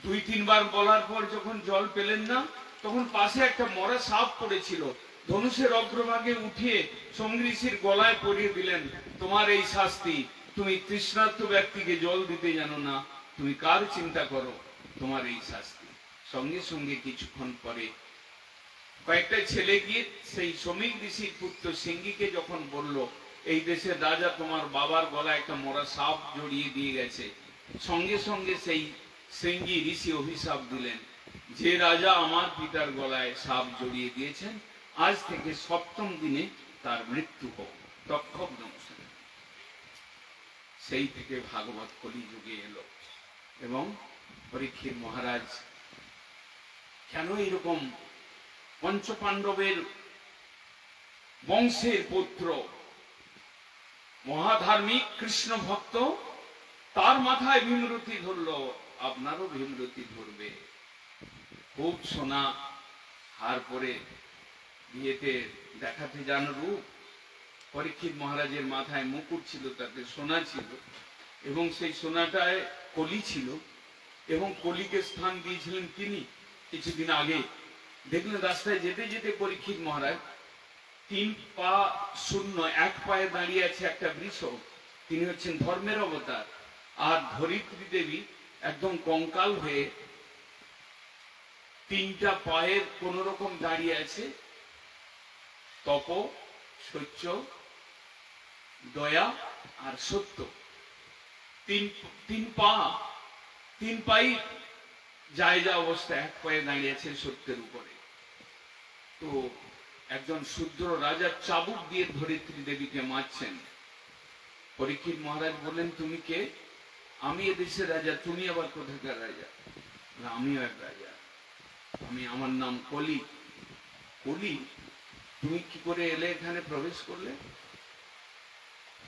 2-3 বার বলার পর যখন জল পেলেন না, তখন পাশে একটা মরা সাপ পড়েছিল, ধনুষের অগ্রভাগে উঠিয়ে সমীক ঋষির গলায় পরিয়ে দিলেন, তোমার এই শাস্তি, তুমি তৃষ্ণার্ত ব্যক্তিকে জল দিতে জানো না, তুমি কার চিন্তা করো, তোমার এই শাস্তি। সঙ্গে সঙ্গে কিছুক্ষণ পরে কয়েকটা ছেলে গিয়ে সেই সমীক ঋষির পুত্র সিঙ্গিকে যখন বলল, এই দেশের রাজা তোমার বাবার গলায় একটা মরা সাপ জড়িয়ে দিয়ে গেছে, সঙ্গে সঙ্গে সেই সিঙ্গি ঋষি অভিশাপ দিলেন, যে রাজা আমার পিতার গলায় সাপ জড়িয়ে দিয়েছেন, আজ থেকে 7ম দিনে তার মৃত্যু হোক, তক্ষক নমস্কার। সেই থেকে ভাগবত কলিযুগে এলো। এবং পরীক্ষিত মহারাজ কেন এরকম পঞ্চপাণ্ডবের বংশের পুত্র, মহাধার্মিক কৃষ্ণ ভক্ত, তার মাথায় ভীমরতি ধরল, আপনারও ভীমরতি ধরবে। খুব সোনা হার পরে বিয়েতে দেখাতে যান রূপ। পরীক্ষিত মহারাজের মাথায় মুকুট ছিল, তাতে সোনা ছিল, এবং সেই সোনাটায় কলি ছিল, এবং কলিকে স্থান দিয়েছিলেন তিনি। কিছুদিন আগে দেখলেন রাস্তায় যেতে যেতে পরীক্ষিত মহারাজ 3 পা শূন্য, 1 পায়ে দাঁড়িয়ে আছে একটা বৃষ। তিনি হচ্ছেন ধর্মের অবতার। আর ধরিত্রী দেবী একদম কঙ্কাল হয়ে 3টা পায়ের কোন রকম দাঁড়িয়ে আছে। তপ, সত্য, দয়া আর সত্য, 3 পাই জায়গা অবস্থায় 1 পায়ে দাঁড়িয়ে আছে সত্যের উপরে। তো একজন শূদ্র রাজা চাবুক দিয়ে ধরিত্রী দেবীকে মারছেন। পরীক্ষিত মহারাজ বললেন, তুমি কে? আমি এদেশের রাজা। তুমি আবার কোথাকার রাজা? আমিও এক রাজা, আমার নাম কলি। কলি, তুমি কি করে এলে, এখানে প্রবেশ করলে?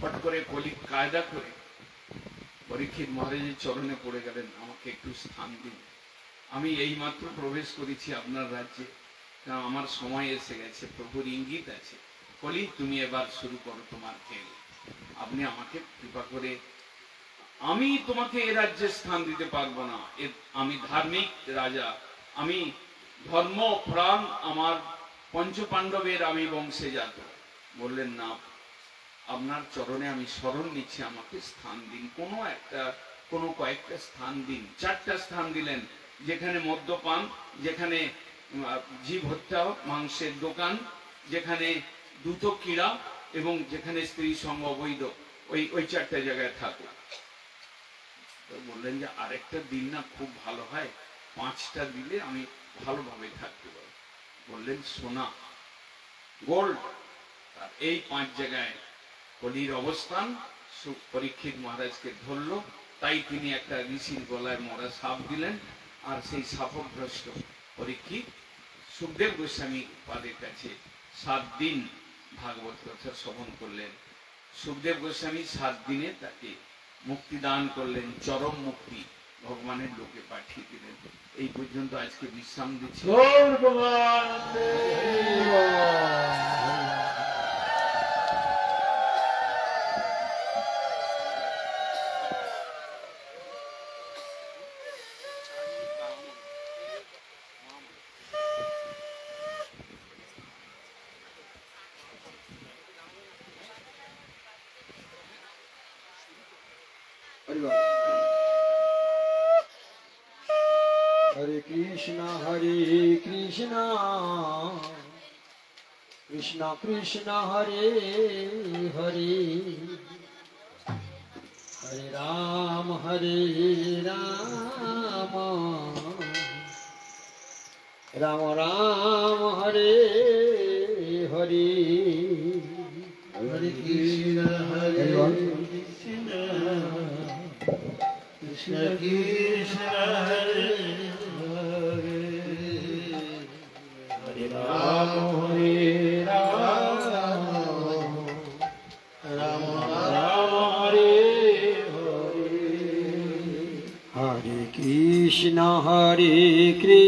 পট করে কলি কায়দা করে পরীক্ষিত মহারাজের চরণে পড়ে গেলেন, আমাকে একটু স্থান দিন, আমি এই মাত্র প্রবেশ করেছি আপনার রাজ্যে, আমার সময় এসে গেছে, প্রভুর ইঙ্গিত আছে। কলি, তুমি এবার শুরু করো তোমার খেল, আপনি আমাকে কৃপা করে, আমি তোমাকে এ রাজ্যে স্থান দিতে পারবো না, আমি ধার্মিক রাজা, আমি ধর্ম প্রাণ, আমার পঞ্চপাণ্ডবের আমি বংশে জাত। বললেন, না, আপনার চরণে আমি শরণ নিচ্ছি, আমাকে স্থান দিন, কোনো কয়েকটা স্থান দিন। 4টা স্থান দিলেন, যেখানে মদ্যপান, যেখানে জীব হত্যা, মাংসের দোকান, যেখানে দ্রুত ক্রীড়া, এবং যেখানে স্ত্রী সঙ্গ অবৈধ, ওই 4টা জায়গায় থাকো। বললেন যে আরেকটা দিন না, খুব ভালো হয়, 5টা দিলে আমি ভালোভাবে থাকতে পারবো। বললেন, সোনা, গোল্ড, এই 5 জায়গায় কলির অবস্থান। পরীক্ষিত মহারাজকে ধরল, তাই তিনি একটা ঋষির গলায় মরা সাপ দিলেন, আর সেই সাপগ্রস্ত পরীক্ষিত সুখদেব গোস্বামী পাদের কাছে 7 দিন ভাগবত কথা শ্রবণ করলেন। সুখদেব গোস্বামী 7 দিনে তাকে মুক্তি দান করলেন, চরম মুক্তি ভগবানের লোকে পাঠিয়ে দিলেন। এই পর্যন্ত আজকে বিশ্রাম দিচ্ছি। हरे कृष्णा कृष्णा कृष्णा हरे हरे, हरे राम राम राम हरे हरे, हरे कृष्णा कृष्णा कृष्णा हरे हरे, हरे राम राम राम हरे हरे, हरे कृष्णा हरे कृष्ण।